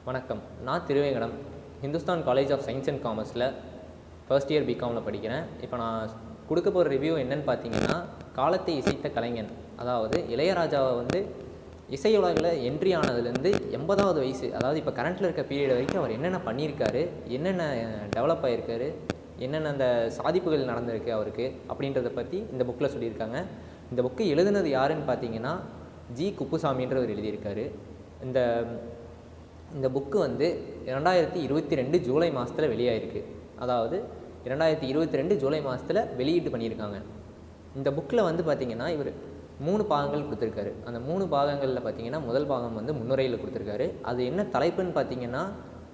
வணக்கம். நான் Thiruvengadam Hindusthan college of science and காமர்ஸில் ஃபர்ஸ்ட் இயர் பிகாமில் படிக்கிறேன். இப்போ நான் கொடுக்க போகிற ரிவ்யூ என்னன்னு பார்த்தீங்கன்னா, காலத்தை இசைத்த கலைஞன், அதாவது இளையராஜாவை வந்து இசையுலகில் என்ட்ரி ஆனதுலேருந்து 80வது வயசு, அதாவது இப்போ கரண்ட்டில் இருக்க பீரியட் வரைக்கும் அவர் என்னென்ன பண்ணியிருக்காரு, என்னென்ன டெவலப் ஆகியிருக்காரு, என்னென்ன அந்த சாதிப்புகள் நடந்திருக்கு அவருக்கு அப்படின்றத பற்றி இந்த புக்கில் சொல்லியிருக்காங்க. இந்த புக்கு எழுதுனது யாருன்னு பார்த்தீங்கன்னா ஜி. குப்புசாமின்றவர் எழுதியிருக்காரு. இந்த இந்த புக்கு வந்து 2022 ஜூலை மாதத்தில் வெளியாயிருக்கு. அதாவது 2022 ஜூலை மாதத்தில் வெளியீட்டு பண்ணியிருக்காங்க. இந்த புக்கில் வந்து பார்த்திங்கன்னா இவர் 3 பாகங்கள் கொடுத்துருக்காரு. அந்த 3 பாகங்களில் பார்த்திங்கன்னா முதல் பாகம் வந்து முன்னுரையில் கொடுத்துருக்காரு. அது என்ன தலைப்புன்னு பார்த்திங்கன்னா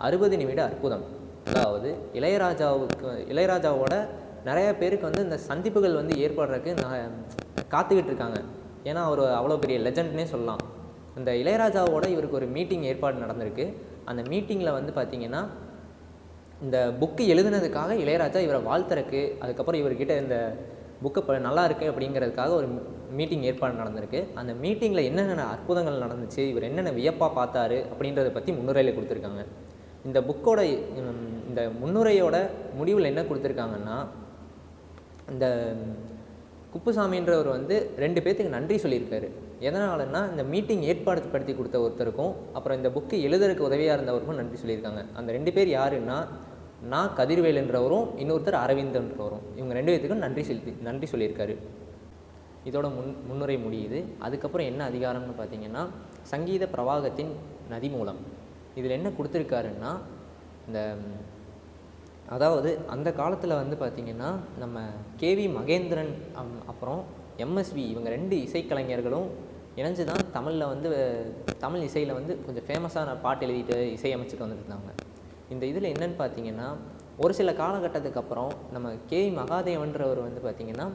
60 நிமிட அற்புதம். அதாவது இளையராஜாவோட நிறைய பேருக்கு வந்து இந்த சந்திப்புகள் வந்து ஏற்படுறதுக்கு காத்துக்கிட்டு இருக்காங்க. ஏன்னா அவர் அவ்வளோ பெரிய லெஜண்ட்னே சொல்லலாம். இந்த இளையராஜாவோட இவருக்கு ஒரு மீட்டிங் ஏற்பாடு நடந்திருக்கு. அந்த மீட்டிங்கில் வந்து பார்த்திங்கன்னா இந்த புக்கு எழுதுனதுக்காக இளையராஜா இவரை வாழ்த்துறக்கு, அதுக்கப்புறம் இவர்கிட்ட இந்த புக்கு நல்லா இருக்குது அப்படிங்கிறதுக்காக ஒரு மீட்டிங் ஏற்பாடு நடந்திருக்கு. அந்த மீட்டிங்கில் என்னென்ன அற்புதங்கள் நடந்துச்சு, இவர் என்னென்ன வியப்பாக பார்த்தாரு அப்படின்றத பற்றி முன்னுரையில் கொடுத்துருக்காங்க. இந்த புக்கோட இந்த முன்னுரையோட முடிவில் என்ன கொடுத்துருக்காங்கன்னா, இந்த குப்புசாமின்றவர் வந்து 2 பேர்த்துக்கு நன்றி சொல்லியிருக்காரு. எதனாலன்னா, இந்த மீட்டிங் ஏற்பாடுபடுத்தி கொடுத்த ஒருத்தருக்கும் அப்புறம் இந்த புக்கு எழுதுறதுக்கு உதவியாக இருந்தவருக்கும் நன்றி சொல்லியிருக்காங்க. அந்த 2 பேர் யாருன்னா, நான் கதிர்வேலுன்றவரும் இன்னொருத்தர் அரவிந்தன்றவரும். இவங்க 2 பேர்த்துக்கும் நன்றி சொல்லியிருக்காரு. இதோட முன்னுரை முடியுது. அதுக்கப்புறம் என்ன அதிகாரம்னு பார்த்தீங்கன்னா, சங்கீத பிரவாகத்தின் நதி மூலம். இதில் என்ன கொடுத்துருக்காருன்னா, இந்த அதாவது அந்த காலத்தில் வந்து பார்த்திங்கன்னா நம்ம கேவி மகேந்திரன் அப்புறம் எம்எஸ்வி இவங்க 2 இசைக்கலைஞர்களும் இணைஞ்சு தான் தமிழில் வந்து தமிழ் இசையில் வந்து கொஞ்சம் ஃபேமஸான பாட்டு எழுதிட்டு இசையமைச்சிட்டு வந்துட்டு இருந்தாங்க. இந்த இதில் என்னென்னு பார்த்தீங்கன்னா, ஒரு சில காலகட்டத்துக்கு அப்புறம் நம்ம கேவி மகாதேவன்றவர் வந்து பார்த்திங்கன்னா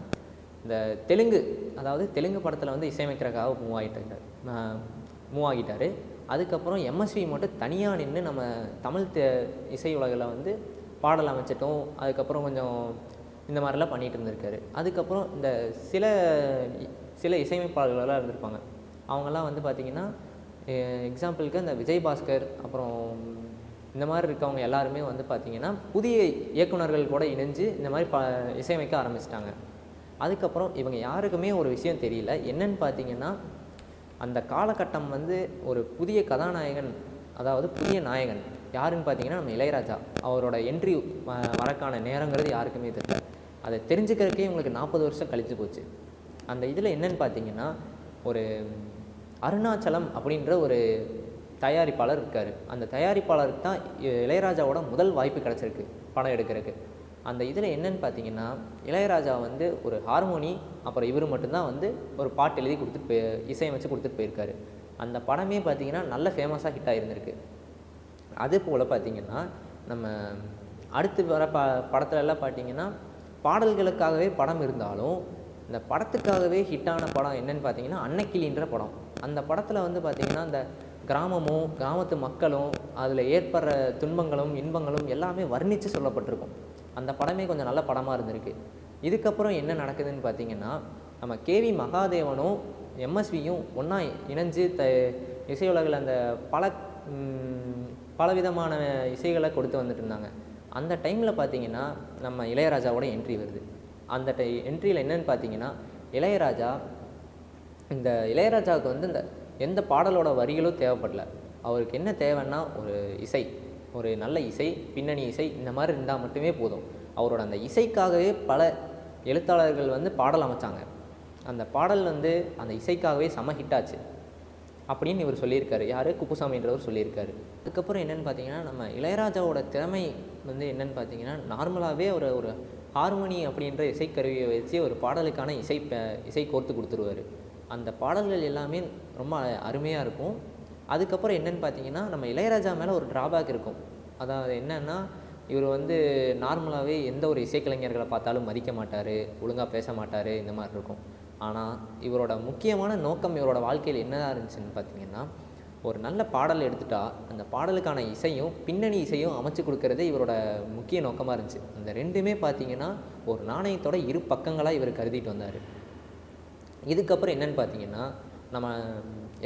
இந்த தெலுங்கு படத்தில் வந்து இசையமைக்கிறதுக்காக மூவ் ஆகிட்டார். அதுக்கப்புறம் எம்எஸ்வி மட்டும் தனியாக நின்று நம்ம தமிழ் இசை உலகில் வந்து பாடல் அமைச்சிட்டோம். அதுக்கப்புறம் கொஞ்சம் இந்த மாதிரிலாம் பண்ணிகிட்டு இருந்திருக்காரு. அதுக்கப்புறம் இந்த சில இசையமைப்பாளர்களெல்லாம் இருந்திருப்பாங்க. அவங்கெல்லாம் வந்து பார்த்திங்கன்னா எக்ஸாம்பிளுக்கு இந்த விஜய் பாஸ்கர் அப்புறம் இந்த மாதிரி இருக்கவங்க எல்லாருமே வந்து பார்த்திங்கன்னா புதிய இயக்குநர்கள் கூட இணைஞ்சு இந்த மாதிரி இசையமைக்க ஆரம்பிச்சிட்டாங்க. அதுக்கப்புறம் இவங்க யாருக்குமே ஒரு விஷயம் தெரியல. என்னன்னு பார்த்திங்கன்னா, அந்த காலகட்டம் வந்து ஒரு புதிய கதாநாயகன், அதாவது புதிய நாயகன் யாருன்னு பார்த்தீங்கன்னா நம்ம இளையராஜா. அவரோட என்ட்ரி வரக்கான நேரங்கிறது யாருக்குமே தெரியல. அதை தெரிஞ்சுக்கிறதுக்கே உங்களுக்கு 40 வருஷம் கழித்து போச்சு. அந்த இதில் என்னன்னு பார்த்தீங்கன்னா, ஒரு அருணாச்சலம் அப்படின்ற ஒரு தயாரிப்பாளர் இருக்கார். அந்த தயாரிப்பாளருக்கு தான் இளையராஜாவோட முதல் வாய்ப்பு கிடச்சிருக்கு படம் எடுக்கிறதுக்கு. அந்த இதில் என்னன்னு பார்த்தீங்கன்னா, இளையராஜா வந்து ஒரு ஹார்மோனி அப்புறம் இவர் மட்டும்தான் வந்து ஒரு பாட்டு எழுதி கொடுத்துட்டு இசையமைச்சு கொடுத்துட்டு போயிருக்காரு. அந்த படமே பார்த்திங்கன்னா நல்ல ஃபேமஸாக ஹிட் ஆகிருந்திருக்கு. அதே போல் பார்த்திங்கன்னா நம்ம அடுத்து வர படத்துலலாம் பார்த்திங்கன்னா பாடல்களுக்காகவே படம் இருந்தாலும் இந்த படத்துக்காகவே ஹிட்டான படம் என்னென்னு பார்த்தீங்கன்னா அன்னக்கிளின்ற படம். அந்த படத்தில் வந்து பார்த்திங்கன்னா இந்த கிராமமும் கிராமத்து மக்களும் அதில் ஏற்படுற துன்பங்களும் இன்பங்களும் எல்லாமே வர்ணித்து சொல்லப்பட்டிருக்கும். அந்த படமே கொஞ்சம் நல்ல படமாக இருந்திருக்கு. இதுக்கப்புறம் என்ன நடக்குதுன்னு பார்த்திங்கன்னா, நம்ம கேவி மகாதேவனும் எம்எஸ்வியும் ஒன்றா இணைஞ்சு இசையுலகில் அந்த பலவிதமான இசைகளை கொடுத்து வந்துட்டு இருந்தாங்க. அந்த டைமில் பார்த்திங்கன்னா நம்ம இளையராஜாவோட என்ட்ரி வருது. அந்த என்ட்ரியில் என்னென்னு பார்த்தீங்கன்னா, இளையராஜாவுக்கு வந்து இந்த எந்த பாடலோட வரிகளும் தேவைப்படல. அவருக்கு என்ன தேவைன்னா ஒரு நல்ல இசை, பின்னணி இசை இந்த மாதிரி இருந்தால் மட்டுமே போதும். அவரோட அந்த இசைக்காகவே பல எழுத்தாளர்கள் வந்து பாடல் அமைச்சாங்க. அந்த பாடல் வந்து அந்த இசைக்காகவே செம ஹிட்டாச்சு அப்படின்னு இவர் சொல்லியிருக்காரு. யார்? குப்புசாமின்றவர் சொல்லியிருக்காரு. அதுக்கப்புறம் என்னென்னு பார்த்தீங்கன்னா, நம்ம இளையராஜாவோட திறமை வந்து என்னென்னு பார்த்தீங்கன்னா, நார்மலாகவே ஒரு ஹார்மோனி அப்படின்ற இசைக்கருவியை வச்சு ஒரு பாடலுக்கான இசை கோர்த்து கொடுத்துருவார். அந்த பாடல்கள் எல்லாமே ரொம்ப அருமையாக இருக்கும். அதுக்கப்புறம் என்னென்னு பார்த்தீங்கன்னா, நம்ம இளையராஜா மேலே ஒரு ட்ராபேக் இருக்கும். அதாவது என்னென்னா, இவர் வந்து நார்மலாகவே எந்த ஒரு இசைக்கலைஞர்களை பார்த்தாலும் மதிக்க மாட்டார், ஒழுங்காக பேச மாட்டார், இந்த மாதிரி இருக்கும். ஆனால் இவரோட முக்கியமான நோக்கம் இவரோட வாழ்க்கையில் என்னதான் இருந்துச்சுன்னு பார்த்தீங்கன்னா, ஒரு நல்ல பாடல் எடுத்துட்டால் அந்த பாடலுக்கான இசையும் பின்னணி இசையும் அமைச்சு கொடுக்கறதே இவரோட முக்கிய நோக்கமாக இருந்துச்சு. அந்த 2மே பார்த்தீங்கன்னா ஒரு நாணயத்தோட 2 பக்கங்களாக இவர் கருதிட்டு வந்தார். இதுக்கப்புறம் என்னென்னு பார்த்தீங்கன்னா, நம்ம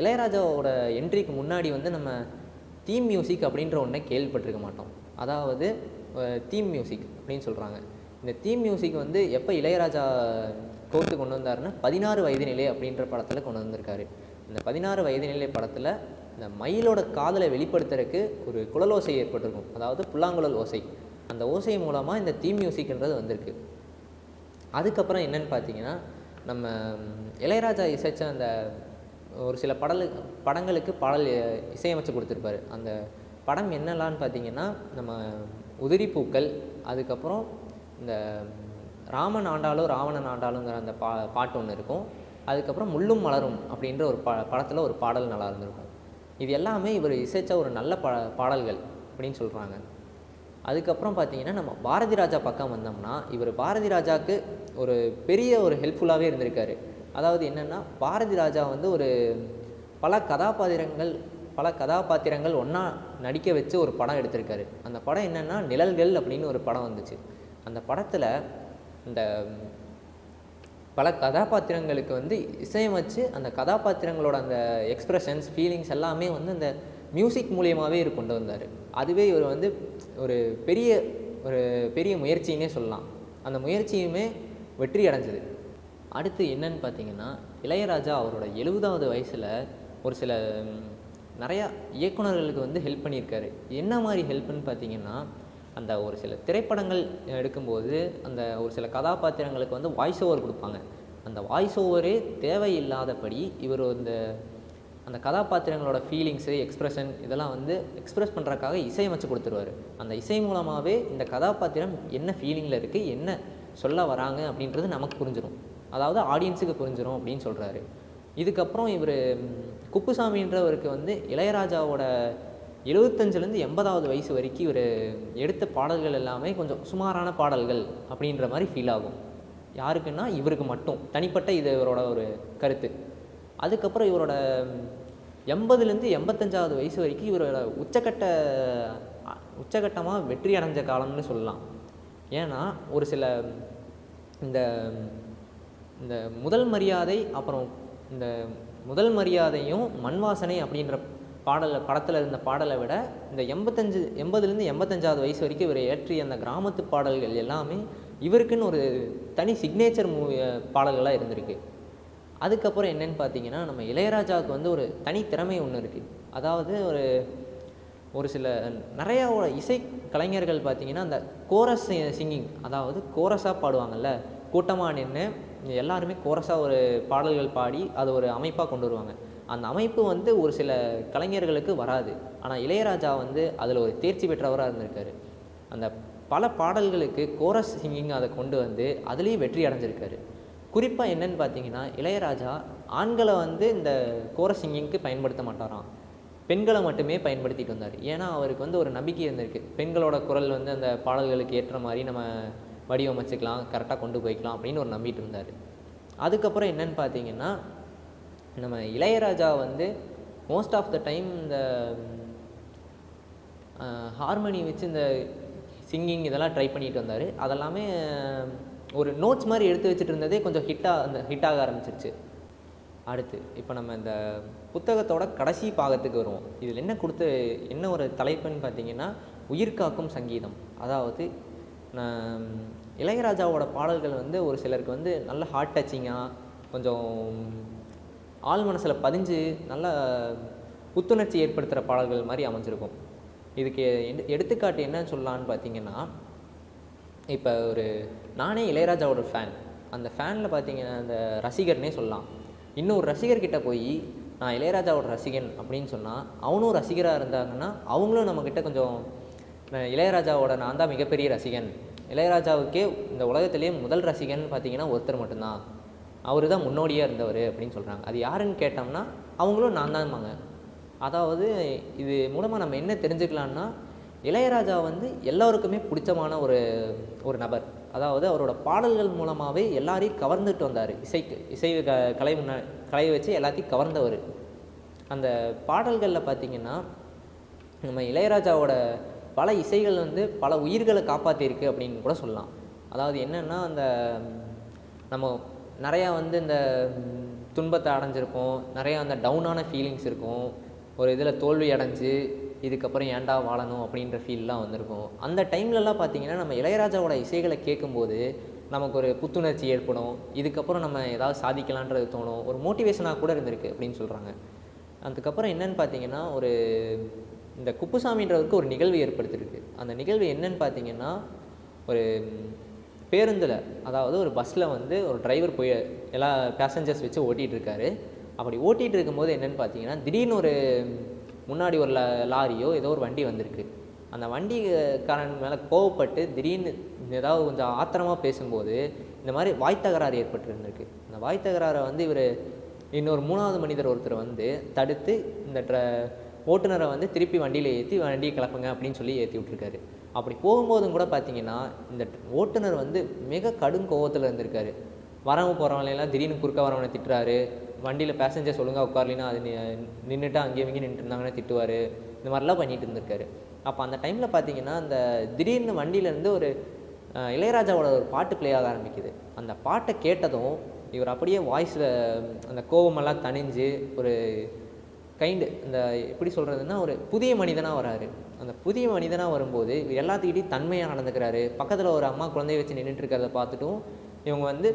இளையராஜாவோட என்ட்ரிக்கு முன்னாடி வந்து நம்ம தீம் மியூசிக் அப்படின்ற ஒன்றை கேள்விப்பட்டிருக்க மாட்டோம். அதாவது தீம் மியூசிக் அப்படின்னு சொல்கிறாங்க. இந்த தீம் மியூசிக் வந்து எப்போ இளையராஜா கோர்த்து கொண்டு வந்தாருன்னா 16 வயது நிலை அப்படின்ற படத்தில் கொண்டு வந்திருக்காரு. இந்த 16 வயது நிலை படத்தில் இந்த மயிலோட காதலை வெளிப்படுத்துறதுக்கு ஒரு குழலோசை ஏற்பட்டிருக்கும், அதாவது புல்லாங்குழல் ஓசை. அந்த ஓசை மூலமாக இந்த தீம் மியூசிக்ன்றது வந்திருக்கு. அதுக்கப்புறம் என்னென்னு பார்த்தீங்கன்னா, நம்ம இளையராஜா இசைச்ச அந்த ஒரு சில படங்களுக்கு பாடல் இசையமைச்சு கொடுத்துருப்பாரு. அந்த படம் என்னெல்லான்னு பார்த்தீங்கன்னா, நம்ம உதிரி பூக்கள், அதுக்கப்புறம் இந்த ராமன் ஆண்டாலும் ராவணன் ஆண்டாலுங்கிற அந்த பாட்டு ஒன்று இருக்கும். அதுக்கப்புறம் முள்ளும் மலரும் அப்படின்ற ஒரு படத்தில் ஒரு பாடல் நல்லா இருந்திருக்கும். இது எல்லாமே இவர் இசைச்ச ஒரு நல்ல பாடல்கள் அப்படின்னு சொல்கிறாங்க. அதுக்கப்புறம் பார்த்தீங்கன்னா, நம்ம பாரதி ராஜா பக்கம் வந்தோம்னா, இவர் பாரதி ராஜாவுக்கு ஒரு பெரிய ஒரு ஹெல்ப்ஃபுல்லாகவே இருந்திருக்காரு. அதாவது என்னென்னா, பாரதி ராஜா வந்து ஒரு பல கதாபாத்திரங்கள் ஒன்றா நடிக்க வச்சு ஒரு படம் எடுத்திருக்காரு. அந்த படம் என்னென்னா நிழல்கள் அப்படின்னு ஒரு படம் வந்துச்சு. அந்த படத்தில் இந்த பல கதாபாத்திரங்களுக்கு வந்து இசையமைச்சு அந்த கதாபாத்திரங்களோட அந்த எக்ஸ்ப்ரெஷன்ஸ், ஃபீலிங்ஸ் எல்லாமே வந்து அந்த மியூசிக் மூலியமாகவே இவர் கொண்டு வந்தார். அதுவே இவர் வந்து ஒரு பெரிய முயற்சின்னே சொல்லலாம். அந்த முயற்சியுமே வெற்றி அடைஞ்சது. அடுத்து என்னன்னு பார்த்தீங்கன்னா, இளையராஜா அவரோட 70வது வயசில் ஒரு சில நிறையா இயக்குநர்களுக்கு வந்து ஹெல்ப் பண்ணியிருக்காரு. என்ன மாதிரி ஹெல்ப்புன்னு பார்த்தீங்கன்னா, அந்த ஒரு சில திரைப்படங்கள் எடுக்கும்போது அந்த ஒரு சில கதாபாத்திரங்களுக்கு வந்து வாய்ஸ் ஓவர் கொடுப்பாங்க. அந்த வாய்ஸ் ஓவரே தேவையில்லாதபடி இவர் அந்த கதாபாத்திரங்களோட ஃபீலிங்ஸு, எக்ஸ்ப்ரெஷன் இதெல்லாம் வந்து எக்ஸ்ப்ரெஸ் பண்ணுறதுக்காக இசையமைச்சு கொடுத்துருவார். அந்த இசை மூலமாகவே இந்த கதாபாத்திரம் என்ன ஃபீலிங்கில் இருக்குது, என்ன சொல்ல வராங்க அப்படின்றது நமக்கு புரிஞ்சிடும், அதாவது ஆடியன்ஸுக்கு புரிஞ்சிடும் அப்படின்னு சொல்கிறாரு. இதுக்கப்புறம் இவர் குப்புசாமின்றவருக்கு வந்து இளையராஜாவோட 75லேருந்து 80வது வயசு வரைக்கும் இவர் எடுத்த பாடல்கள் எல்லாமே கொஞ்சம் சுமாரான பாடல்கள் அப்படின்ற மாதிரி ஃபீல் ஆகும். யாருக்குன்னா இவருக்கு மட்டும் தனிப்பட்ட இது இவரோட ஒரு கருத்து. அதுக்கப்புறம் இவரோட 80லேருந்து 85வது வயசு வரைக்கும் இவரோட உச்சகட்டமாக வெற்றி அடைஞ்ச காலம்னு சொல்லலாம். ஏன்னா ஒரு சில இந்த இந்த முதல் மரியாதை, அப்புறம் இந்த முதல் மரியாதையும் மண் வாசனை அப்படின்ற படத்தில் இருந்த பாடலை விட இந்த 80லேருந்து 85வது வயசு வரைக்கும் இவர் ஏற்றிய அந்த கிராமத்து பாடல்கள் எல்லாமே இவருக்குன்னு ஒரு தனி சிக்னேச்சர் பாடல்களாக இருந்திருக்கு. அதுக்கப்புறம் என்னென்னு பார்த்தீங்கன்னா, நம்ம இளையராஜாவுக்கு வந்து ஒரு தனி திறமை ஒன்று இருக்குது. அதாவது ஒரு சில நிறையாவோட இசை கலைஞர்கள் பார்த்திங்கன்னா, அந்த கோரஸ் சிங்கிங், அதாவது கோரஸாக பாடுவாங்கள்ல, கூட்டமாக நின்று எல்லாருமே கோரஸாக ஒரு பாடல்கள் பாடி அதை ஒரு அமைப்பாக கொண்டு வருவாங்க. அந்த அமைப்பு வந்து ஒரு சில கலைஞர்களுக்கு வராது. ஆனால் இளையராஜா வந்து அதில் ஒரு தேர்ச்சி பெற்றவராக இருந்திருக்காரு. அந்த பல பாடல்களுக்கு கோரஸ் சிங்கிங் அதை கொண்டு வந்து அதுலேயும் வெற்றி அடைஞ்சிருக்காரு. குறிப்பாக என்னென்னு பார்த்தீங்கன்னா, இளையராஜா ஆண்களை வந்து இந்த கோரஸ் சிங்கிங்க்கு பயன்படுத்த மாட்டாராம், பெண்களை மட்டுமே பயன்படுத்திட்டு வந்தார். ஏன்னா அவருக்கு வந்து ஒரு நம்பிக்கை இருந்திருக்கு, பெண்களோட குரல் வந்து அந்த பாடல்களுக்கு ஏற்ற மாதிரி நம்ம வடிவமைச்சிக்கலாம், கரெக்டாக கொண்டு போய்க்கலாம் அப்படின்னு ஒரு நம்பிட்டு இருந்தார். அதுக்கப்புறம் என்னென்னு பார்த்தீங்கன்னா, நம்ம இளையராஜா வந்து மோஸ்ட் ஆஃப் த டைம் இந்த ஹார்மோனி வச்சு இந்த சிங்கிங் இதெல்லாம் ட்ரை பண்ணிட்டு வந்தார். அதெல்லாமே ஒரு நோட்ஸ் மாதிரி எடுத்து வச்சுட்டு இருந்ததே கொஞ்சம் ஹிட்டாக ஆரம்பிச்சிருச்சு. அடுத்து இப்போ நம்ம இந்த புத்தகத்தோட கடைசி பாகத்துக்கு வருவோம். இதில் என்ன ஒரு தலைப்புன்னு பார்த்தீங்கன்னா, உயிர் காக்கும் சங்கீதம். அதாவது இளையராஜாவோட பாடல்கள் வந்து ஒரு சிலருக்கு வந்து நல்ல ஹார்ட் டச்சிங்காக, கொஞ்சம் ஆள் மனசில் பதிஞ்சு நல்ல புத்துணர்ச்சி ஏற்படுத்துகிற பாடல்கள் மாதிரி அமைஞ்சிருக்கும். இதுக்கு எடுத்துக்காட்டு என்னன்னு சொல்லலான்னு பார்த்தீங்கன்னா, இப்போ நானே இளையராஜாவோட ஃபேன். அந்த ஃபேனில் பார்த்தீங்கன்னா அந்த ரசிகர்னே சொல்லலாம். இன்னொரு ரசிகர்கிட்ட போய் நான் இளையராஜாவோட ரசிகன் அப்படின்னு சொன்னால், அவனும் ரசிகராக இருந்தாங்கன்னா அவங்களும் நம்மக்கிட்ட கொஞ்சம் இளையராஜாவோட நான் தான் மிகப்பெரிய ரசிகன், இளையராஜாவுக்கே இந்த உலகத்திலேயே முதல் ரசிகன் பார்த்தீங்கன்னா ஒருத்தர் மட்டும்தான், அவர் தான் முன்னோடியாக இருந்தவர் அப்படின்னு சொல்கிறாங்க. அது யாருன்னு கேட்டோம்னா அவங்களும் நான் தான்பாங்க. அதாவது இது மூலமாக நம்ம என்ன தெரிஞ்சுக்கலான்னா, இளையராஜா வந்து எல்லோருக்குமே பிடிச்சமான ஒரு நபர். அதாவது அவரோட பாடல்கள் மூலமாகவே எல்லாரையும் கவர்ந்துட்டு வந்தார். இசை கலையை வச்சு எல்லாத்தையும் கவர்ந்தவர். அந்த பாடல்களில் பார்த்திங்கன்னா, நம்ம இளையராஜாவோட பல இசைகள் வந்து பல உயிர்களை காப்பாற்றிருக்கு அப்படின்னு கூட சொல்லலாம். அதாவது என்னென்னா, நம்ம நிறையா வந்து இந்த துன்பத்தை அடைஞ்சிருப்போம், நிறையா அந்த டவுனான ஃபீலிங்ஸ் இருக்கும், ஒரு இதில் தோல்வி அடைஞ்சு இதுக்கப்புறம் ஏன்டா வாழணும் அப்படின்ற ஃபீல்லாம் வந்திருக்கும். அந்த டைம்லலாம் பார்த்தீங்கன்னா நம்ம இளையராஜாவோட இசைகளை கேட்கும்போது நமக்கு ஒரு புத்துணர்ச்சி ஏற்படும். இதுக்கப்புறம் நம்ம ஏதாவது சாதிக்கலான்றது தோணும். ஒரு மோட்டிவேஷனாக கூட இருந்திருக்கு அப்படின்னு சொல்கிறாங்க. அதுக்கப்புறம் என்னன்னு பார்த்தீங்கன்னா, இந்த குப்புசாமின்றவருக்கு ஒரு நிகழ்வு ஏற்படுத்தியிருக்கு. அந்த நிகழ்வு என்னன்னு பார்த்தீங்கன்னா, ஒரு பேருந்தில், அதாவது ஒரு பஸ்ஸில் வந்து ஒரு டிரைவர் போய் எல்லா பேசஞ்சர்ஸ் வச்சு ஓட்டிகிட்டு இருக்காரு. அப்படி ஓட்டிகிட்டு இருக்கும்போது என்னென்னு பார்த்தீங்கன்னா, திடீர்னு ஒரு முன்னாடி ஒரு லாரியோ ஏதோ ஒரு வண்டி வந்திருக்கு. அந்த வண்டிக்காரன் மேலே கோவப்பட்டு திடீர்னு ஏதாவது கொஞ்சம் ஆத்திரமாக பேசும்போது இந்த மாதிரி வாய் தகராறு ஏற்பட்டுருந்துருக்கு. அந்த வாய் தகராறை வந்து இவர் இன்னொரு 3வது மனிதர் ஒருத்தர் வந்து தடுத்து இந்த ஓட்டுநரை வந்து திருப்பி வண்டியில் ஏற்றி வண்டியை கிளப்புங்க அப்படின்னு சொல்லி ஏற்றி விட்ருக்காரு. அப்படி போகும்போதும் கூட பார்த்தீங்கன்னா, இந்த ஓட்டுநர் வந்து மிக கடும் கோவத்தில் இருந்திருக்காரு. வரவன் போகிறவங்களெல்லாம் திடீர்னு குறுக்க வரவனை திட்டுறாரு. வண்டியில் பேசஞ்சர்ஸ் ஒழுங்காக உட்காரலின்னா அது நின்றுட்டு அங்கேயும் இங்கேயும் நின்றுட்டு இருந்தாங்கன்னா திட்டுவார். இந்த மாதிரிலாம் பண்ணிட்டு இருந்திருக்காரு. அப்போ அந்த டைமில் பார்த்தீங்கன்னா, அந்த திடீர்னு வண்டியிலேருந்து ஒரு இளையராஜாவோட ஒரு பாட்டு ப்ளே ஆக ஆரம்பிக்குது. அந்த பாட்டை கேட்டதும் இவர் அப்படியே வாய்ஸில் அந்த கோவமெல்லாம் தணிஞ்சு ஒரு இந்த எப்படி சொல்கிறதுன்னா, ஒரு புதிய மனிதனாக வராரு. அந்த புதிய மனிதனாக வரும்போது இவர் எல்லாத்துக்கிட்டையும் தன்மையாக நடந்துக்கிறாரு. பக்கத்தில் ஒரு அம்மா குழந்தைய வச்சு நின்றுட்டு இருக்கிறத பார்த்துட்டும் இவங்க வந்து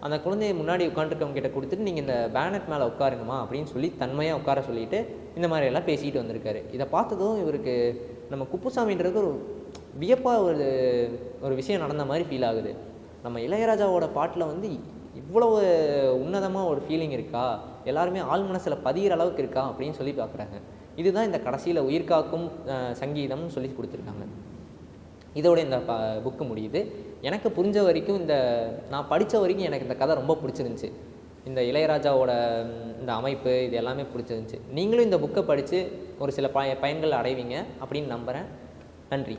அந்த குழந்தைய முன்னாடி உட்காந்துருக்கவங்க கிட்ட கொடுத்துட்டு நீங்கள் இந்த பேனட் மேலே உட்காருங்கம்மா அப்படின்னு சொல்லி தன்மையாக உட்கார சொல்லிவிட்டு இந்த மாதிரியெல்லாம் பேசிக்கிட்டு வந்திருக்காரு. இதை பார்த்ததும் இவருக்கு நம்ம குப்புசாமின்றது ஒரு வியப்பாக ஒரு விஷயம் நடந்த மாதிரி ஃபீல் ஆகுது. நம்ம இளையராஜாவோட பாட்டில் வந்து இவ்வளவு உன்னதமாக ஒரு ஃபீலிங் இருக்கா, எல்லாருமே ஆள் மனசில் பதிகிற அளவுக்கு இருக்கா அப்படின்னு சொல்லி பார்க்குறாங்க. இதுதான் இந்த கடைசியில் உயிர்காக்கும் சங்கீதம்னு சொல்லி கொடுத்துருக்காங்க. இதோட இந்த புக்கு முடியுது. எனக்கு புரிஞ்ச வரைக்கும் நான் படித்த வரைக்கும் எனக்கு இந்த கதை ரொம்ப பிடிச்சிருந்துச்சி. இந்த இளையராஜாவோட இந்த அமைப்பு இது எல்லாமே பிடிச்சிருந்துச்சி. நீங்களும் இந்த புக்கை படித்து ஒரு சில பயன்கள் அடைவீங்க அப்படின்னு நம்புகிறேன். நன்றி.